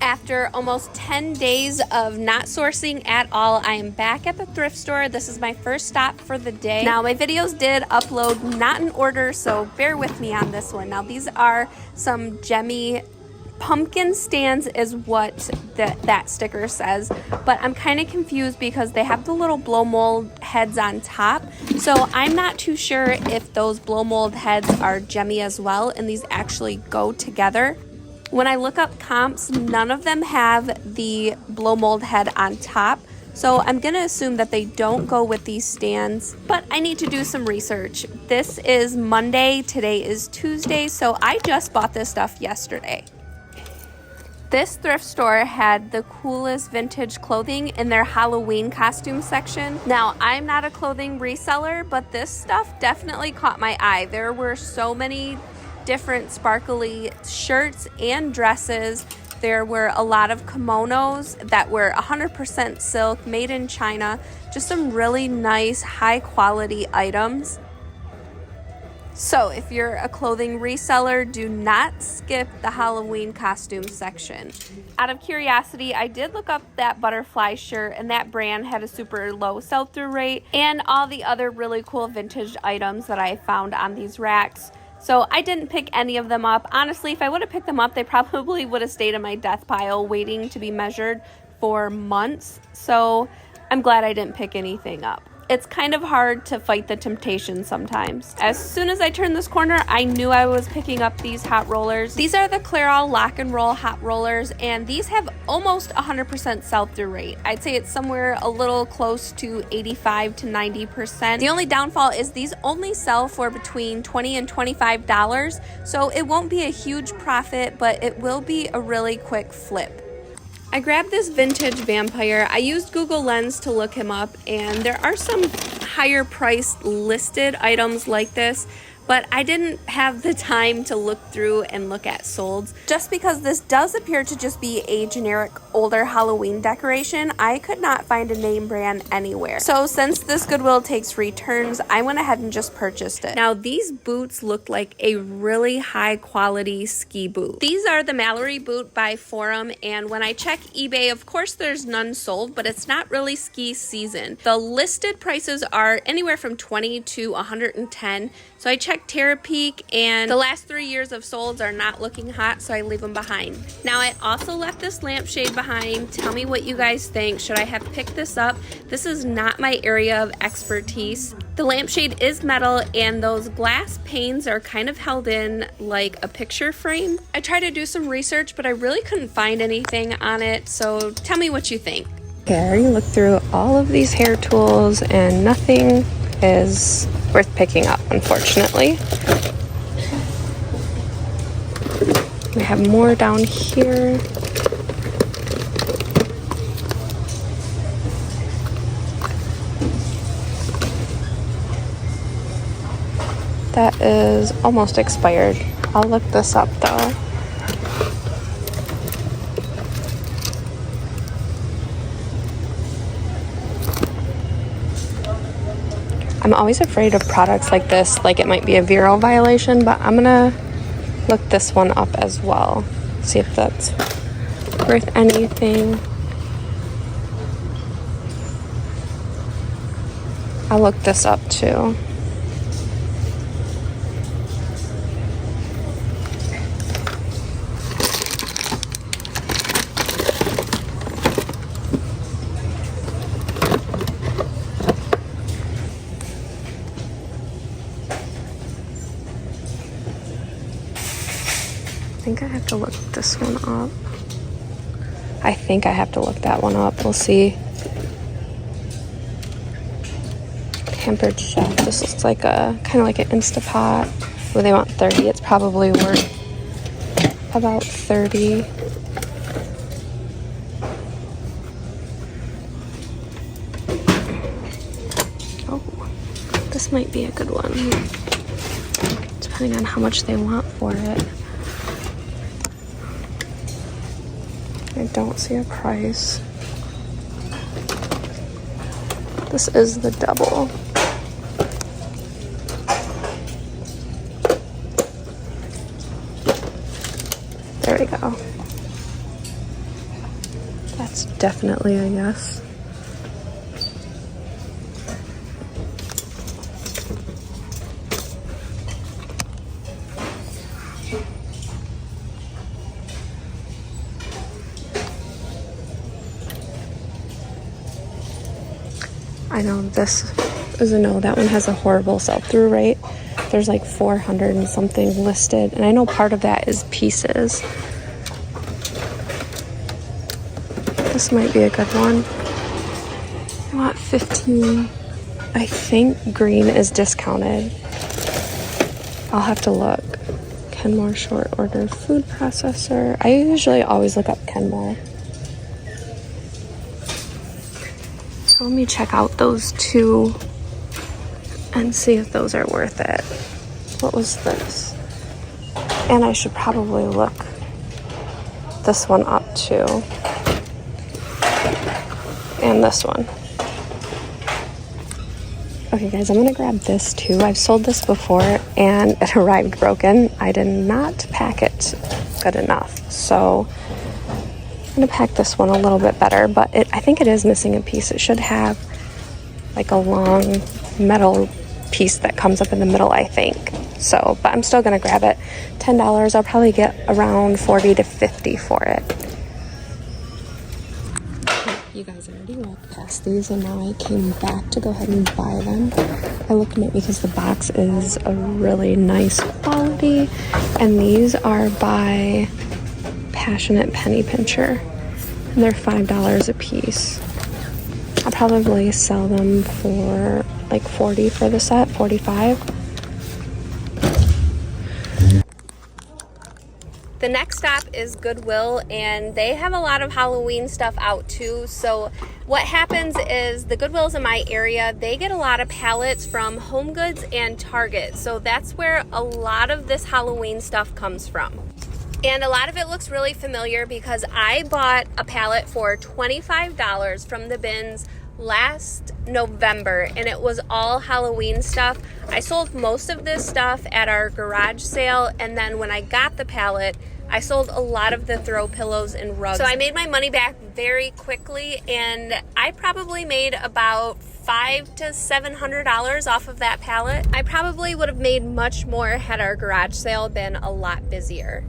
After almost 10 days of not sourcing at all, I am back at the thrift store. This is my first stop for the day. Now, my videos did upload not in order, so bear with me on this one. Now, these are some Gemmy pumpkin stands is what that sticker says, but I'm kind of confused because they have the little blow mold heads on top, so I'm not too sure if those blow mold heads are Gemmy as well and these actually go together. When I look up comps, none of them have the blow mold head on top, so I'm gonna assume that they don't go with these stands, but I need to do some research. This is Monday, today is Tuesday, so I just bought this stuff yesterday. This thrift store had the coolest vintage clothing in their Halloween costume section. Now, I'm not a clothing reseller, but this stuff definitely caught my eye. There were so many different sparkly shirts and dresses. There were a lot of kimonos that were 100% silk, made in China. Just some really nice, high quality items. So if you're a clothing reseller, do not skip the Halloween costume section. Out of curiosity, I did look up that butterfly shirt, and that brand had a super low sell-through rate, and all the other really cool vintage items that I found on these racks. So I didn't pick any of them up. Honestly, if I would have picked them up, they probably would have stayed in my death pile waiting to be measured for months. So I'm glad I didn't pick anything up. It's kind of hard to fight the temptation sometimes. As soon as I turned this corner, I knew I was picking up these hot rollers. These are the Clairol Lock and Roll hot rollers, and these have almost 100% sell-through rate. I'd say it's somewhere a little close to 85 to 90%. The only downfall is these only sell for between $20 and $25, so it won't be a huge profit, but it will be a really quick flip. I grabbed this vintage vampire. I used Google Lens to look him up, and there are some higher priced listed items like this, but I didn't have the time to look through and look at solds. Just because this does appear to just be a generic older Halloween decoration, I could not find a name brand anywhere. So since this Goodwill takes returns, I went ahead and just purchased it. Now these boots look like a really high quality ski boot. These are the Mallory boot by Forum, and when I check eBay, of course there's none sold, but it's not really ski season. The listed prices are anywhere from 20 to 110. So I checked Terapeak, and the last 3 years of solds are not looking hot, so I leave them behind. Now I also left this lampshade behind. Tell me what you guys think. Should I have picked this up? This is not my area of expertise. The lampshade is metal, and those glass panes are kind of held in like a picture frame. I tried to do some research, but I really couldn't find anything on it, so tell me what you think. Okay, I already looked through all of these hair tools, and nothing is worth picking up, unfortunately. We have more down here. That is almost expired. I'll look this up though. I'm always afraid of products like this, like it might be a Vero violation, but I'm gonna look this one up as well. See if that's worth anything. I'll look this up too. I think I have to look this one up. I think I have to look that one up. We'll see. Pampered Chef. This looks like a kind of like an Instapot. Well, they want 30. It's probably worth about 30. Oh, this might be a good one. Depending on how much they want for it. I don't see a price. This is the double. There we go. It's definitely a yes. I know this is a no. That one has a horrible sell-through rate. There's like 400 and something listed, and I know part of that is pieces. This might be a good one. I want 15. I think green is discounted. I'll have to look. Kenmore short order food processor. I usually always look up Kenmore. So let me check out those two and see if those are worth it. What was this? And I should probably look this one up too. And this one. Okay guys, I'm gonna grab this too. I've sold this before and it arrived broken. I did not pack it good enough. So I'm gonna pack this one a little bit better, but I think it is missing a piece. It should have like a long metal piece that comes up in the middle, I think. So, but I'm still gonna grab it. $10, I'll probably get around 40 to 50 for it. You guys already walked past these and now I came back to go ahead and buy them. I looked at it because the box is a really nice quality, and these are by Passionate Penny Pincher, and they're $5 a piece. I'll probably sell them for like 40 for the set, 45. The next stop is Goodwill, and they have a lot of Halloween stuff out too. So what happens is the Goodwills in my area, they get a lot of pallets from Home Goods and Target. So that's where a lot of this Halloween stuff comes from. And a lot of it looks really familiar because I bought a pallet for $25 from the bins last November, and it was all Halloween stuff. I sold most of this stuff at our garage sale, and then when I got the pallet, I sold a lot of the throw pillows and rugs. So I made my money back very quickly, and I probably made about $500 to $700 off of that pallet. I probably would have made much more had our garage sale been a lot busier.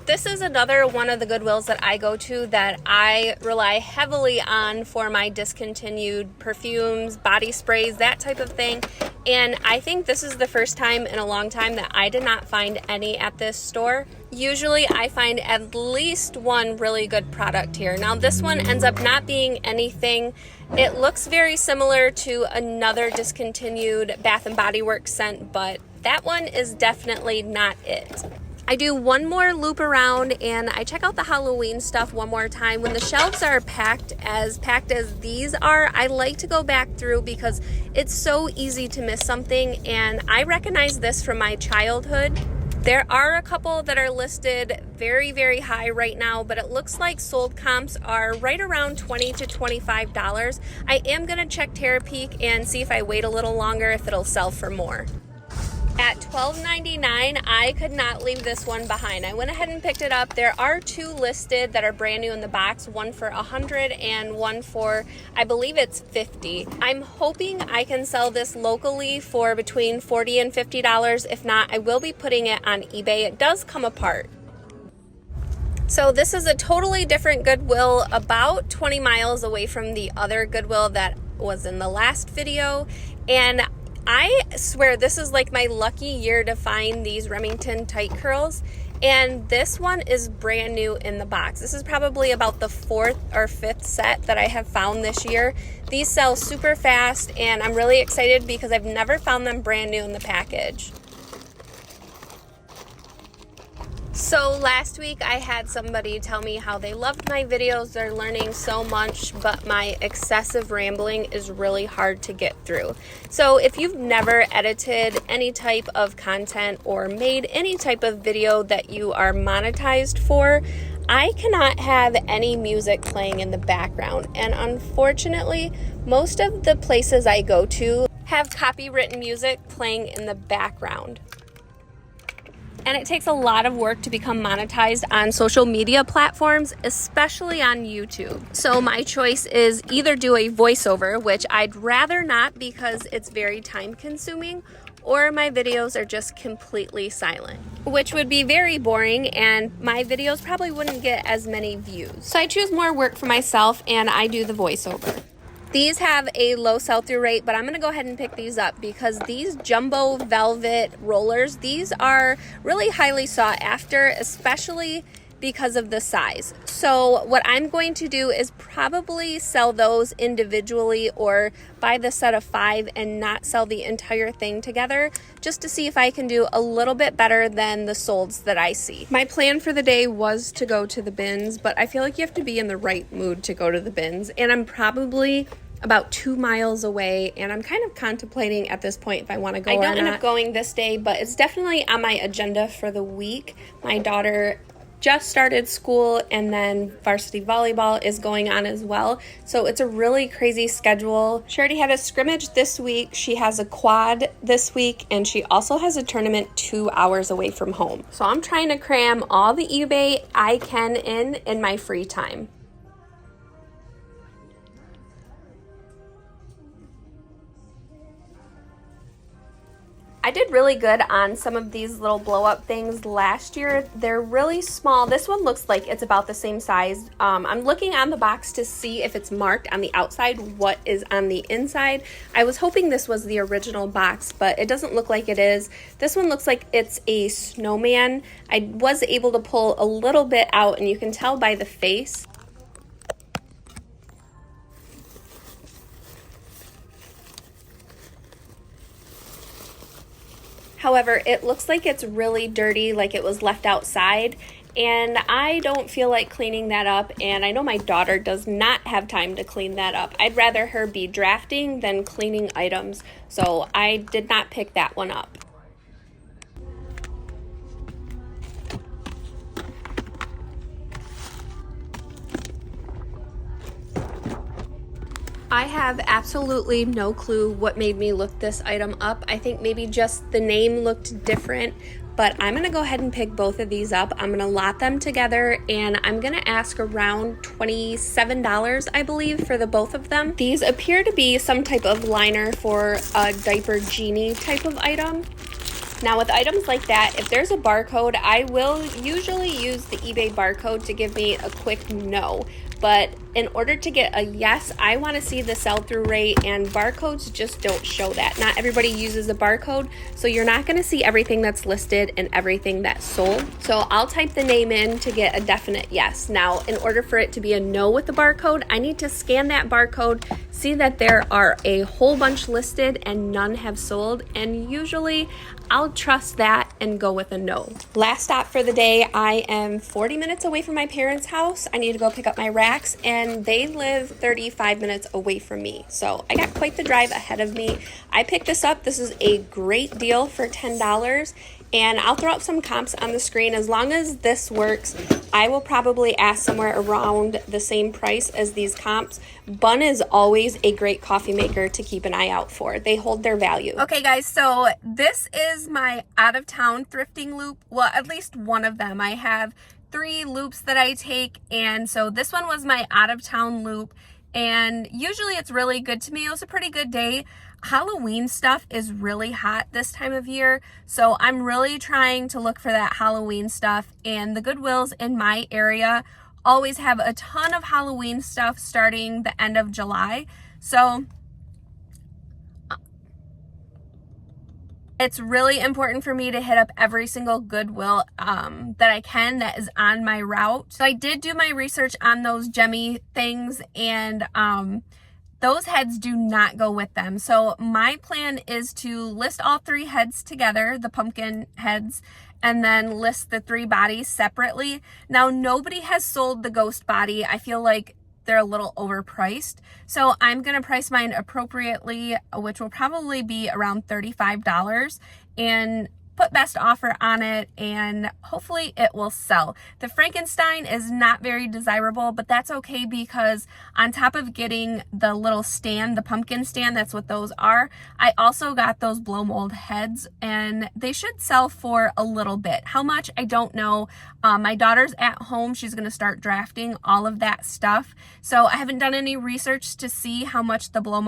This is another one of the Goodwills that I go to that I rely heavily on for my discontinued perfumes, body sprays, that type of thing. And I think this is the first time in a long time that I did not find any at this store. Usually I find at least one really good product here. Now this one ends up not being anything. It looks very similar to another discontinued Bath & Body Works scent, but that one is definitely not it. I do one more loop around and I check out the Halloween stuff one more time. When the shelves are packed as these are, I like to go back through because it's so easy to miss something, and I recognize this from my childhood. There are a couple that are listed very, very high right now, but it looks like sold comps are right around $20 to $25. I am gonna check Terapeak and see if I wait a little longer if it'll sell for more. At $12.99, I could not leave this one behind. I went ahead and picked it up. There are two listed that are brand new in the box, one for $100 and one for, I believe it's $50. I'm hoping I can sell this locally for between $40 and $50. If not, I will be putting it on eBay. It does come apart. So this is a totally different Goodwill, about 20 miles away from the other Goodwill that was in the last video. And I swear this is like my lucky year to find these Remington tight curls, and this one is brand new in the box. This is probably about the 4th or 5th set that I have found this year. These sell super fast, and I'm really excited because I've never found them brand new in the package. So last week I had somebody tell me how they loved my videos, they're learning so much, but my excessive rambling is really hard to get through. So if you've never edited any type of content or made any type of video that you are monetized for, I cannot have any music playing in the background, and unfortunately, most of the places I go to have copywritten music playing in the background. And it takes a lot of work to become monetized on social media platforms, especially on YouTube. So my choice is either do a voiceover, which I'd rather not because it's very time consuming, or my videos are just completely silent, which would be very boring and my videos probably wouldn't get as many views. So I choose more work for myself and I do the voiceover. These have a low sell-through rate, but I'm going to go ahead and pick these up because these jumbo velvet rollers, these are really highly sought after, especially because of the size. So what I'm going to do is probably sell those individually or buy the set of 5 and not sell the entire thing together, just to see if I can do a little bit better than the solds that I see. My plan for the day was to go to the bins, but I feel like you have to be in the right mood to go to the bins, and I'm probably about 2 miles away, and I'm kind of contemplating at this point if I want to go or not. I don't end up going this day, but it's definitely on my agenda for the week. My daughter just started school, and then varsity volleyball is going on as well, so it's a really crazy schedule. She already had a scrimmage this week, she has a quad this week, and she also has a tournament 2 hours away from home. So I'm trying to cram all the eBay I can in my free time. I did really good on some of these little blow up things last year. They're really small. This one looks like it's about the same size. I'm looking on the box to see if it's marked on the outside what is on the inside. I was hoping this was the original box, but it doesn't look like it is. This one looks like it's a snowman. I was able to pull a little bit out, and you can tell by the face. However, it looks like it's really dirty, like it was left outside, and I don't feel like cleaning that up, and I know my daughter does not have time to clean that up. I'd rather her be drafting than cleaning items, so I did not pick that one up. I have absolutely no clue what made me look this item up. I think maybe just the name looked different, but I'm gonna go ahead and pick both of these up. I'm gonna lot them together, and I'm gonna ask around $27, I believe, for the both of them. These appear to be some type of liner for a diaper genie type of item. Now with items like that, if there's a barcode, I will usually use the eBay barcode to give me a quick no. But in order to get a yes, I want to see the sell-through rate, and barcodes just don't show that. Not everybody uses a barcode, so you're not going to see everything that's listed and everything that's sold. So I'll type the name in to get a definite yes. Now, in order for it to be a no with the barcode, I need to scan that barcode, see that there are a whole bunch listed and none have sold, and usually I'll trust that and go with a no. Last stop for the day, I am 40 minutes away from my parents' house. I need to go pick up my racks, and they live 35 minutes away from me. So I got quite the drive ahead of me. I picked this up. This is a great deal for $10. And I'll throw up some comps on the screen. As long as this works, I will probably ask somewhere around the same price as these comps. Bunn is always a great coffee maker to keep an eye out for. They hold their value. Okay guys, so this is my out of town thrifting loop. Well, at least one of them. I have 3 loops that I take, and so this one was my out of town loop, and usually it's really good to me. It was a pretty good day. Halloween stuff is really hot this time of year, so I'm really trying to look for that Halloween stuff, and the Goodwills in my area always have a ton of Halloween stuff starting the end of July. So it's really important for me to hit up every single Goodwill that I can that is on my route. So I did do my research on those Gemmy things, and those heads do not go with them. So my plan is to list all 3 heads together, the pumpkin heads, and then list the 3 bodies separately. Now, nobody has sold the ghost body. I feel like they're a little overpriced. So I'm gonna price mine appropriately, which will probably be around $35. And put best offer on it, and hopefully it will sell. The Frankenstein is not very desirable, but that's okay because on top of getting the little stand, the pumpkin stand, that's what those are, I also got those blow mold heads, and they should sell for a little bit. How much, I don't know. My daughter's at home. She's going to start drafting all of that stuff. So I haven't done any research to see how much the blow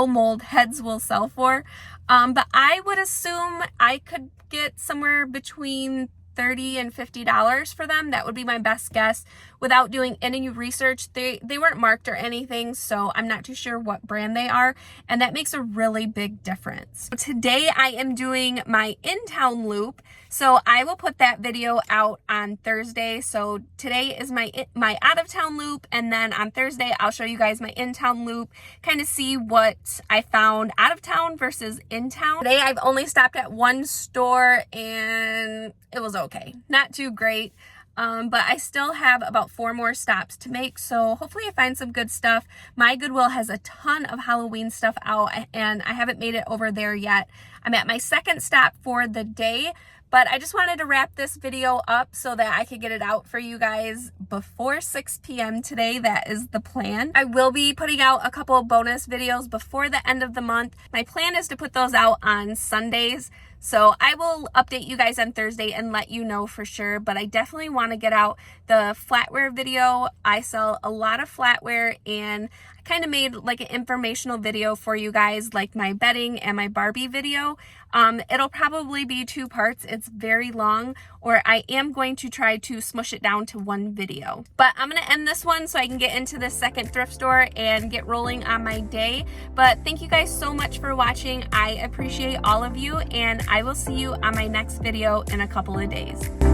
mold heads will sell for. But I would assume I could get somewhere between $30 and $50 for them. That would be my best guess without doing any research. They weren't marked or anything, so I'm not too sure what brand they are, and that makes a really big difference. Today I am doing my in-town loop, so I will put that video out on Thursday. So today is my out-of-town loop, and then on Thursday I'll show you guys my in-town loop, kind of see what I found out of town versus in town. Today I've only stopped at one store, and it was okay. Not too great. But I still have about 4 more stops to make, so hopefully I find some good stuff. My Goodwill has a ton of Halloween stuff out, and I haven't made it over there yet. I'm at my second stop for the day, but I just wanted to wrap this video up so that I could get it out for you guys before 6 p.m. today. That is the plan. I will be putting out a couple of bonus videos before the end of the month. My plan is to put those out on Sundays. So I will update you guys on Thursday and let you know for sure, but I definitely want to get out the flatware video. I sell a lot of flatware, and I kind of made like an informational video for you guys, like my bedding and my Barbie video. It'll probably be 2 parts. It's very long, or I am going to try to smush it down to 1 video. But I'm going to end this one so I can get into the second thrift store and get rolling on my day. But thank you guys so much for watching. I appreciate all of you, and I will see you on my next video in a couple of days.